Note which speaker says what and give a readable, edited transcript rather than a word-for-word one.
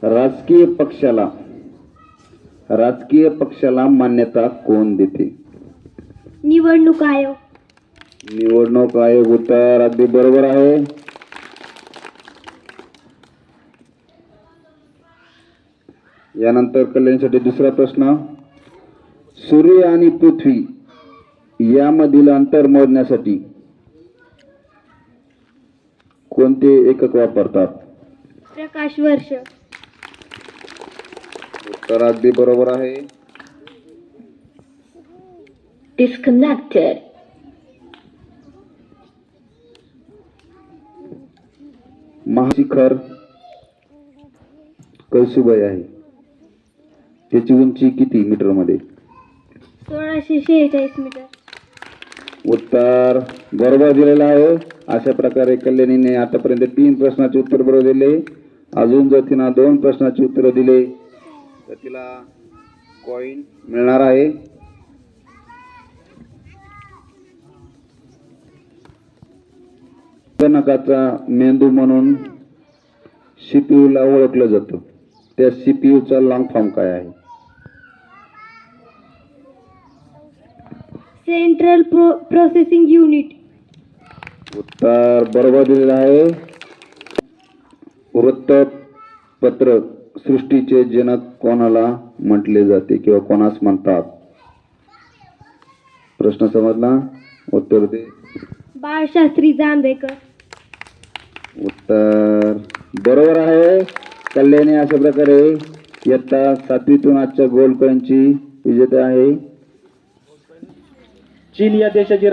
Speaker 1: राजकीय पक्षाला मान्यता कोण देते?
Speaker 2: निवडणूक आयोग.
Speaker 1: निवडणूक आयोग. उत्तर अगदी बरोबर आहे. यानंतर कल्याणसाठी दुसरा प्रश्न. सूर्य आणि पृथ्वी यामधील अंतर मोजण्यासाठी कोणते एकक वापरतात?
Speaker 2: प्रकाश वर्ष.
Speaker 1: उत्तर अगदी बरोबर आहे.
Speaker 2: डिस्कनेक्टेड.
Speaker 1: महाशिखर कळसुबाई आहे, त्याची उंची किती मीटर मध्ये?
Speaker 2: 1646 मीटर.
Speaker 1: उत्तर बरोबर दिलेलं आहे. अशा प्रकारे कल्याणीने आतापर्यंत 3 प्रश्नाचे उत्तर बरोबर दिले. अजून जर तिनं 2 प्रश्नाची उत्तर दिले तर तिला कॉइन मिळणार आहे. संगणकाचा मेंदू म्हणून CPU ला ओळखलं जातं. त्या CPU चा लॉंग फॉर्म काय आहे?
Speaker 2: Central processing unit.
Speaker 1: उत्तर बरोबर दिलेलं आहे. वृत्तपत्र सृष्टीचे जनक कोणाला म्हटले जाते किंवा कोणास म्हणतात? प्रश्न समजला? उत्तर दे.
Speaker 2: बाळशास्त्री जांभेकर.
Speaker 1: उत्तर बरोबर आहे. कल्याणी अशा प्रकारे इयत्ता 7वीतून आजच्या गोल्ड कॉईनची विजेता आहे.
Speaker 3: चीन या देशाची